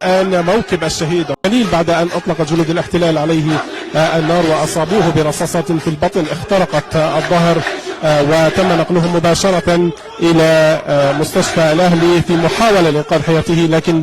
الآن موكب الشهيد قليل بعد أن أطلق جنود الاحتلال عليه النار وأصابوه برصاصات في البطن اخترقت الظهر، وتم نقله مباشرة إلى مستشفى الأهلي في محاولة لإنقاذ حياته لكن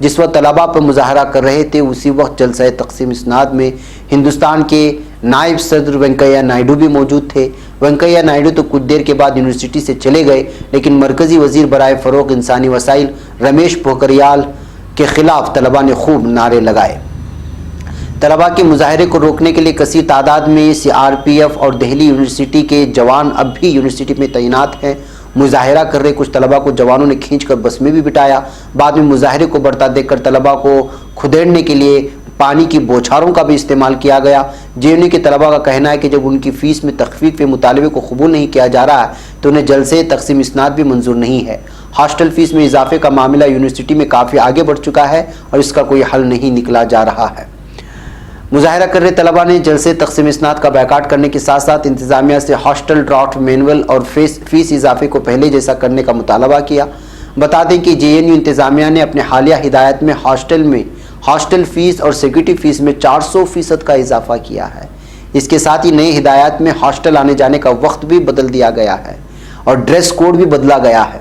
جس وقت طلباء پر مظاہرہ کر رہے تھے اسی وقت جلسہ تقسیم اسناد میں ہندوستان کے نائب صدر وینکیا نائیڈو بھی موجود تھے۔ وینکیا نائیڈو تو کچھ دیر کے بعد یونیورسٹی سے چلے گئے، لیکن مرکزی وزیر برائے فروغ انسانی وسائل رمیش پوکھریال کے خلاف طلباء نے خوب نعرے لگائے۔ طلباء کے مظاہرے کو روکنے کے لیے کثیر تعداد میں CRPF اور دہلی یونیورسٹی کے جوان اب بھی یونیورسٹی میں تعینات ہیں۔ مظاہرہ کر رہے کچھ طلباء کو جوانوں نے کھینچ کر بس میں بھی بٹھایا۔ بعد میں مظاہرے کو بڑھتا دیکھ کر طلباء کو کھدیڑنے کے لیے پانی کی بوچھاروں کا بھی استعمال کیا گیا۔ JNU کے طلباء کا کہنا ہے کہ جب ان کی فیس میں تخفیف کے مطالبے کو قبول نہیں کیا جا رہا ہے تو انہیں جلسے تقسیم اسناد بھی منظور نہیں ہے۔ ہاسٹل فیس میں اضافے کا معاملہ یونیورسٹی میں کافی آگے بڑھ چکا ہے اور اس کا کوئی حل نہیں نکلا جا رہا ہے۔ مظاہرہ کر رہے طلباء نے جلسے تقسیم اسناد کا بائیکاٹ کرنے کے ساتھ ساتھ انتظامیہ سے ہاسٹل ڈرافٹ مینول اور فیس اضافے کو پہلے جیسا کرنے کا مطالبہ کیا۔ بتا دیں کہ JNU انتظامیہ نے اپنے حالیہ ہدایت میں ہاسٹل فیس اور سیکورٹی فیس میں 400% کا اضافہ کیا ہے۔ اس کے ساتھ ہی نئی ہدایات میں ہاسٹل آنے جانے کا وقت بھی بدل دیا گیا ہے اور ڈریس کوڈ بھی بدلا گیا ہے۔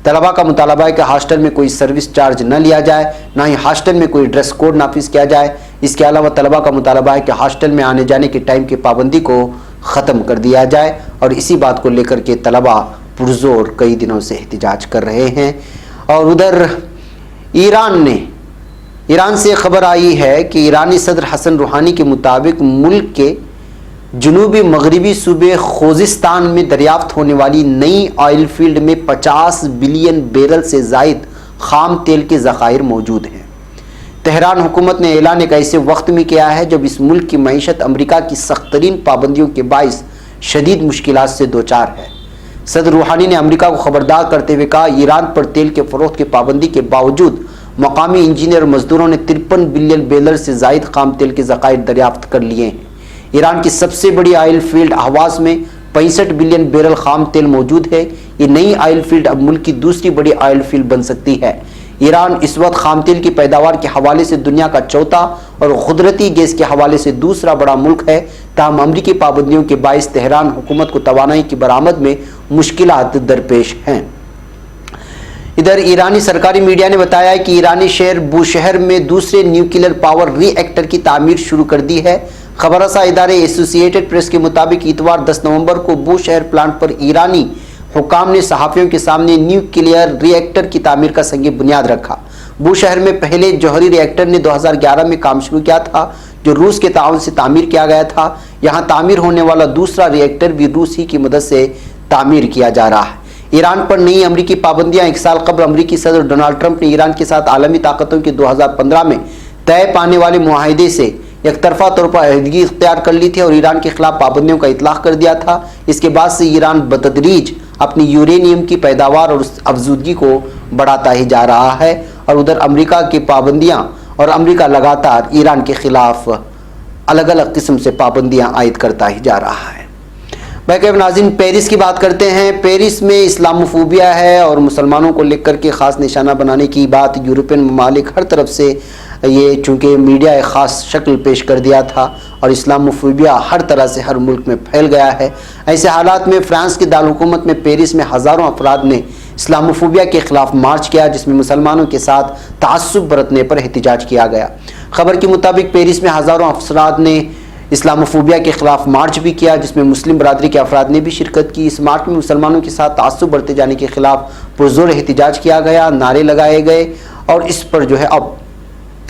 طلباء کا مطالبہ ہے کہ ہاسٹل میں کوئی سروس چارج نہ لیا جائے، نہ ہی ہاسٹل میں کوئی ڈریس کوڈ نافذ کیا جائے۔ اس کے علاوہ طلباء کا مطالبہ ہے کہ ہاسٹل میں آنے جانے کے ٹائم کی پابندی کو ختم کر دیا جائے، اور اسی بات کو لے کر کے طلباء پرزور کئی دنوں سے احتجاج کر رہے ہیں۔ اور ادھر ایران سے خبر آئی ہے کہ ایرانی صدر حسن روحانی کے مطابق ملک کے جنوبی مغربی صوبے خوزستان میں دریافت ہونے والی نئی آئل فیلڈ میں 50 بلین بیرل سے زائد خام تیل کے ذخائر موجود ہیں۔ تہران حکومت نے اعلان ایک ایسے وقت میں کیا ہے جب اس ملک کی معیشت امریکہ کی سخت ترین پابندیوں کے باعث شدید مشکلات سے دوچار ہے۔ صدر روحانی نے امریکہ کو خبردار کرتے ہوئے کہا، ایران پر تیل کے فروخت کی پابندی کے باوجود مقامی انجینئر اور مزدوروں نے 53 بلین بیرل سے زائد خام تیل کے ذخائر دریافت کر لیے ہیں۔ ایران کی سب سے بڑی آئل فیلڈ اہواز میں 65 بلین بیرل خام تیل موجود ہے۔ یہ نئی آئل فیلڈ اب ملک کی دوسری بڑی آئل فیلڈ بن سکتی ہے۔ ایران اس وقت خام تیل کی پیداوار کے حوالے سے دنیا کا چوتھا اور قدرتی گیس کے حوالے سے دوسرا بڑا ملک ہے، تاہم امریکی پابندیوں کے باعث تہران حکومت کو توانائی کی برآمد میں مشکلات درپیش ہیں۔ ادھر ایرانی سرکاری میڈیا نے بتایا کہ ایرانی شہر بوشہر میں دوسرے نیوکلیئر پاور ری ایکٹر کی تعمیر شروع کر دی ہے۔ خبر رساں ادارے ایسوسی ایٹڈ پریس کے مطابق اتوار 10 نومبر کو بوشہر پلانٹ پر ایرانی حکام نے صحافیوں کے سامنے نیوکلیئر ری ایکٹر کی تعمیر کا سنگ بنیاد رکھا۔ بوشہر میں پہلے جوہری ری ایکٹر نے 2011 میں کام شروع کیا تھا، جو روس کے تعاون سے تعمیر کیا گیا تھا۔ یہاں تعمیر ہونے والا دوسرا ری ایکٹر بھی روس ہی کی مدد سے تعمیر کیا جا رہا ہے۔ ایران پر نئی امریکی پابندیاں ایک سال قبل امریکی صدر ڈونلڈ ٹرمپ نے ایران کے ساتھ عالمی طاقتوں کے 2015 میں طے پانے والے معاہدے سے یک طرفہ طور پر علیحدگی اختیار کر لی تھی اور ایران کے خلاف پابندیوں کا اطلاق کر دیا تھا۔ اس کے بعد سے ایران بتدریج اپنی یورینیم کی پیداوار اور افزودگی کو بڑھاتا ہی جا رہا ہے، اور ادھر امریکہ کی پابندیاں اور امریکہ لگاتار ایران کے خلاف الگ الگ قسم سے پابندیاں عائد کرتا ہی جا رہا ہے۔ باقی ناظرین، پیرس کی بات کرتے ہیں۔ پیرس میں اسلاموفوبیا ہے اور مسلمانوں کو لے کر کے خاص نشانہ بنانے کی بات یورپین ممالک ہر طرف سے یہ چونکہ میڈیا ایک خاص شکل پیش کر دیا تھا اور اسلاموفوبیا ہر طرح سے ہر ملک میں پھیل گیا ہے۔ ایسے حالات میں فرانس کی دارالحکومت میں پیرس میں ہزاروں افراد نے اسلاموفوبیا کے خلاف مارچ کیا، جس میں مسلمانوں کے ساتھ تعصب برتنے پر احتجاج کیا گیا۔ خبر کے مطابق پیرس میں ہزاروں افراد نے اسلاموفوبیا کے خلاف مارچ بھی کیا، جس میں مسلم برادری کے افراد نے بھی شرکت کی۔ اس مارچ میں مسلمانوں کے ساتھ تعصب برتے جانے کے خلاف پرزور احتجاج کیا گیا، نعرے لگائے گئے اور اس پر جو ہے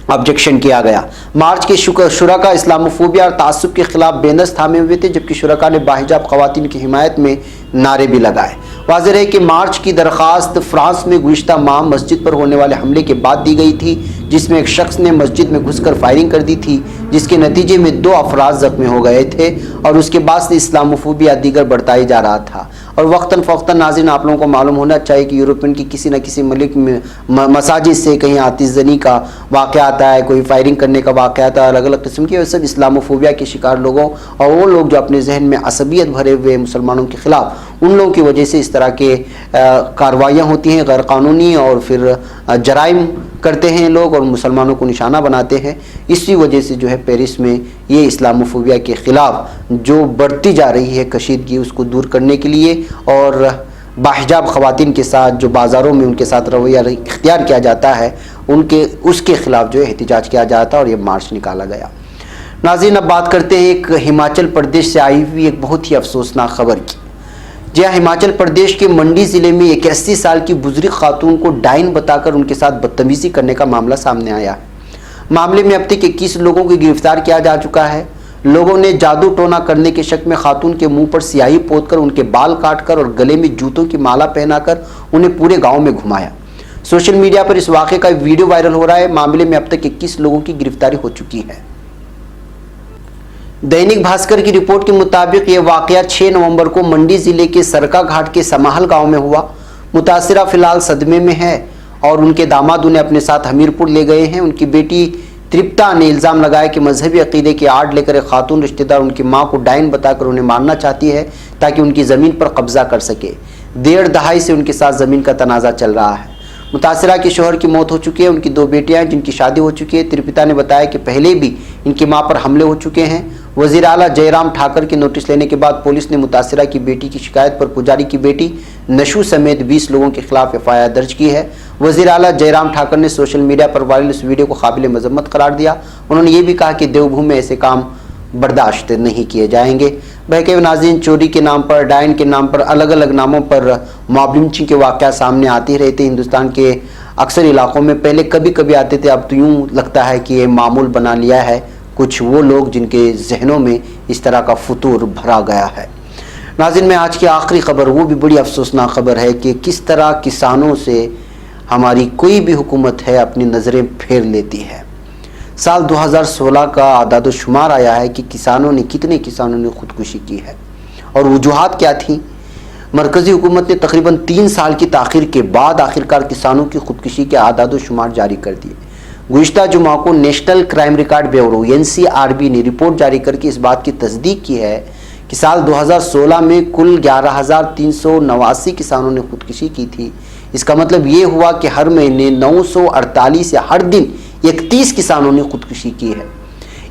آبجیکشن کیا گیا۔ مارچ کے شرکاء اسلاموفوبیا اور تعصب کے خلاف بینرز تھامے ہوئے تھے، جبکہ شرکاء نے باحجاب خواتین کی حمایت میں نعرے بھی لگائے۔ واضح ہے کہ مارچ کی درخواست فرانس میں گزشتہ ماہ مسجد پر ہونے والے حملے کے بعد دی گئی تھی، جس میں ایک شخص نے مسجد میں گھس کر فائرنگ کر دی تھی، جس کے نتیجے میں 2 افراد زخمی ہو گئے تھے، اور اس کے بعد سے اسلاموفوبیا دیگر بڑھتا ہی جا رہا تھا۔ اور وقتاً فوقتاً ناظرین، آپ لوگوں کو معلوم ہونا چاہیے کہ یورپین کی کسی نہ کسی ملک میں مساجد سے کہیں آتش زنی کا واقعہ آتا ہے، کوئی فائرنگ کرنے کا واقعہ آتا ہے، الگ الگ قسم کی، اور سب اسلاموفوبیا کے شکار لوگوں اور وہ لوگ جو اپنے ذہن میں عصبیت بھرے ہوئے مسلمانوں کے خلاف، ان لوگوں کی وجہ سے اس طرح کے کارروائیاں ہوتی ہیں غیر قانونی، اور پھر جرائم کرتے ہیں لوگ اور مسلمانوں کو نشانہ بناتے ہیں۔ اسی وجہ سے جو ہے پیرس میں یہ اسلاموفوبیا کے خلاف جو بڑھتی جا رہی ہے کشیدگی، اس کو دور کرنے کے لیے اور باحجاب خواتین کے ساتھ جو بازاروں میں ان کے ساتھ رویہ اختیار کیا جاتا ہے، اس کے خلاف جو ہے احتجاج کیا جاتا اور یہ مارچ نکالا گیا۔ ناظرین، اب بات کرتے ہیں ایک ہماچل پردیش سے آئی ہوئی ایک بہت ہی افسوسناک خبر کی۔ جی ہاں، ہماچل پردیش کے منڈی ضلع میں 81 سال کی بزرگ خاتون کو ڈائن بتا کر ان کے ساتھ بدتمیزی کرنے کا معاملہ سامنے آیا ہے۔ معاملے میں اب تک 21 لوگوں کو گرفتار کیا جا چکا ہے۔ لوگوں نے جادو ٹونا کرنے کے شک میں خاتون کے منہ پر سیاہی پوت کر ان کے بال کاٹ کر اور گلے میں جوتوں کی مالا پہنا کر انہیں پورے گاؤں میں گھمایا۔ سوشل میڈیا پر اس واقعے کا ویڈیو وائرل ہو رہا ہے۔ معاملے میں اب تک 21 لوگوں کی گرفتاری ہو چکی ہے۔ دینک بھاسکر کی رپورٹ کے مطابق یہ واقعہ 6 نومبر کو منڈی ضلع کے سرکا گھاٹ کے سماہل گاؤں میں ہوا۔ متاثرہ فی الحال صدمے میں ہے اور ان کے داماد انہیں اپنے ساتھ ہمیرپور لے گئے ہیں۔ ان کی بیٹی ترپتا نے الزام لگایا کہ مذہبی عقیدے کی آڑ لے کر ایک خاتون رشتہ دار ان کی ماں کو ڈائن بتا کر انہیں مارنا چاہتی ہے تاکہ ان کی زمین پر قبضہ کر سکے۔ 1.5 دہائی سے ان کے ساتھ زمین کا تنازع چل رہا ہے۔ متاثرہ کے شوہر کی موت ہو چکی ہے۔ ان کی 2 بیٹیاں جن کی شادی ہو چکی ہے۔ ترپتا نے بتایا کہ پہلے بھی ان کی ماں پر حملے ہو چکے ہیں۔ وزیر اعلیٰ جے رام ٹھاکر کے نوٹس لینے کے بعد پولیس نے متاثرہ کی بیٹی کی شکایت پر پجاری کی بیٹی نشو سمیت 20 لوگوں کے خلاف FIR درج کی ہے۔ وزیر اعلیٰ جے رام ٹھاکر نے سوشل میڈیا پر وائرل اس ویڈیو کو قابل مذمت قرار دیا۔ انہوں نے یہ بھی کہا کہ دیوبھوم میں ایسے کام برداشت نہیں کیے جائیں گے۔ بہکے ناظرین، چوری کے نام پر، ڈائن کے نام پر، الگ الگ ناموں پر موب لنچنگ کے واقعات سامنے آتے رہتے ہیں۔ ہندوستان کے اکثر علاقوں میں پہلے کبھی کبھی آتے تھے، اب تو یوں لگتا ہے کہ یہ معمول بنا لیا ہے کچھ وہ لوگ جن کے ذہنوں میں اس طرح کا فطور بھرا گیا ہے۔ ناظرین، میں آج کی آخری خبر، وہ بھی بڑی افسوسناک خبر ہے کہ کس طرح کسانوں سے ہماری کوئی بھی حکومت ہے اپنی نظریں پھیر لیتی ہے۔ سال 2016 کا اعداد و شمار آیا ہے کہ کتنے کسانوں نے خودکشی کی ہے اور وجوہات کیا تھیں۔ مرکزی حکومت نے تقریباً 3 سال کی تاخیر کے بعد آخرکار کسانوں کی خودکشی کے اعداد و شمار جاری کر دیے۔ گزشتہ جمعہ کو national crime record bureau NCRB نے رپورٹ جاری کر کے اس بات کی تصدیق کی ہے کہ سال 2016 میں کل 11,389 کسانوں نے خودکشی کی تھی۔ اس کا مطلب یہ ہوا کہ ہر مہینے 948 یا ہر دن 31 کسانوں نے خودکشی کی ہے۔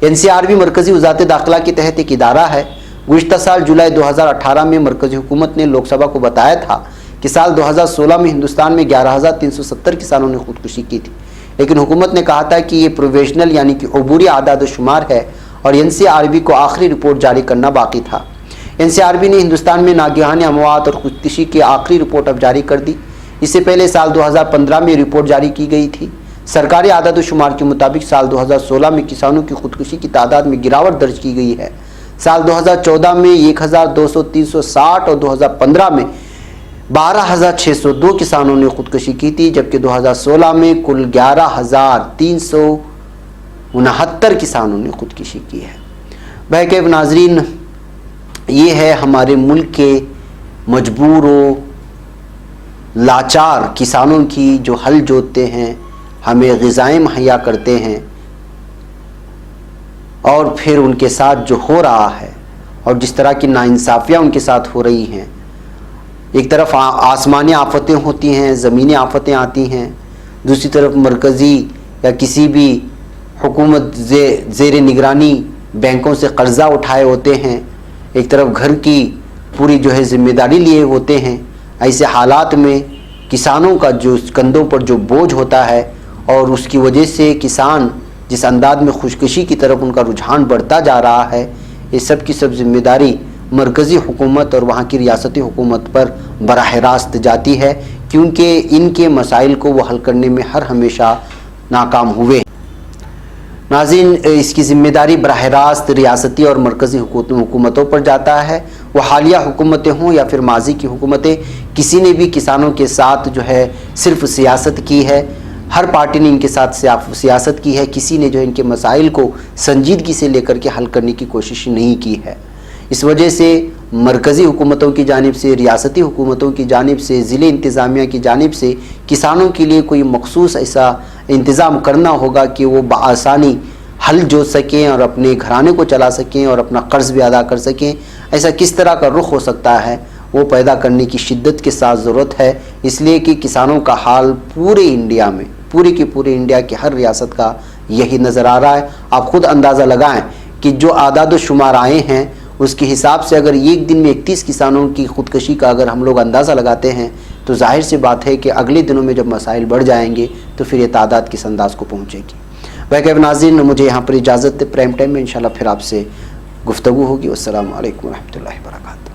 NCRB مرکزی وزارت داخلہ کے تحت ایک ادارہ ہے۔ گزشتہ سال جولائی 2018 میں مرکزی حکومت نے لوک سبھا کو بتایا تھا کہ سال 2016 میں ہندوستان میں 11,370 کسانوں نے خودکشی کی تھی، لیکن حکومت نے کہا تھا کہ یہ پروویژنل یعنی کہ عبوری اعداد و شمار ہے اور NCRB کو آخری رپورٹ جاری کرنا باقی تھا۔ NCRB نے ہندوستان میں ناگہانی اموات اور خودکشی کی آخری رپورٹ اب جاری کر دی۔ اس سے پہلے سال 2015 میں رپورٹ جاری کی گئی تھی۔ سرکاری اعداد و شمار کے مطابق سال 2016 میں کسانوں کی خودکشی کی تعداد میں گراوٹ درج کی گئی ہے۔ سال 2014 میں 1,260 اور 2015 میں 12,602 کسانوں نے خودکشی کی تھی، جبکہ 2016 میں کل 11,369 کسانوں نے خودکشی کی ہے۔ بہرکیف ناظرین، یہ ہے ہمارے ملک کے مجبور و لاچار کسانوں کی جو ہل جوتتے ہیں، ہمیں غذائیں مہیا کرتے ہیں، اور پھر ان کے ساتھ جو ہو رہا ہے اور جس طرح کی ناانصافیاں ان کے ساتھ ہو رہی ہیں۔ ایک طرف آسمانی آفتیں ہوتی ہیں، زمینی آفتیں آتی ہیں، دوسری طرف مرکزی یا کسی بھی حکومت زیر نگرانی بینکوں سے قرضہ اٹھائے ہوتے ہیں، ایک طرف گھر کی پوری جو ہے ذمہ داری لیے ہوتے ہیں۔ ایسے حالات میں کسانوں کا جو کندھوں پر جو بوجھ ہوتا ہے اور اس کی وجہ سے کسان جس انداز میں خودکشی کی طرف ان کا رجحان بڑھتا جا رہا ہے، یہ سب کی سب ذمہ داری مرکزی حکومت اور وہاں کی ریاستی حکومت پر براہ راست جاتی ہے، کیونکہ ان کے مسائل کو وہ حل کرنے میں ہمیشہ ناکام ہوئے۔ ناظرین، اس کی ذمہ داری براہ راست ریاستی اور مرکزی حکومتوں پر جاتا ہے، وہ حالیہ حکومتیں ہوں یا پھر ماضی کی حکومتیں۔ کسی نے بھی کسانوں کے ساتھ جو ہے صرف سیاست کی ہے، ہر پارٹی نے ان کے ساتھ سیاست کی ہے، کسی نے جو ان کے مسائل کو سنجیدگی سے لے کر کے حل کرنے کی کوشش نہیں کی ہے۔ اس وجہ سے مرکزی حکومتوں کی جانب سے، ریاستی حکومتوں کی جانب سے، ضلع انتظامیہ کی جانب سے کسانوں کے لیے کوئی مخصوص ایسا انتظام کرنا ہوگا کہ وہ بآسانی حل جوت سکیں اور اپنے گھرانے کو چلا سکیں اور اپنا قرض بھی ادا کر سکیں۔ ایسا کس طرح کا رخ ہو سکتا ہے، وہ پیدا کرنے کی شدت کے ساتھ ضرورت ہے، اس لیے کہ کسانوں کا حال پورے انڈیا میں، پورے انڈیا کی ہر ریاست کا یہی نظر آ رہا ہے۔ آپ خود اندازہ لگائیں کہ جو اعداد و شمار آئے ہیں اس کے حساب سے اگر ایک دن میں 31 کسانوں کی خودکشی کا اگر ہم لوگ اندازہ لگاتے ہیں تو ظاہر سی بات ہے کہ اگلے دنوں میں جب مسائل بڑھ جائیں گے تو پھر یہ تعداد کس انداز کو پہنچے گی. بہرکیف ناظرین مجھے یہاں پر اجازت ہے، پرائم ٹائم میں انشاءاللہ پھر آپ سے گفتگو ہوگی. والسلام علیکم ورحمۃ اللہ وبرکاتہ.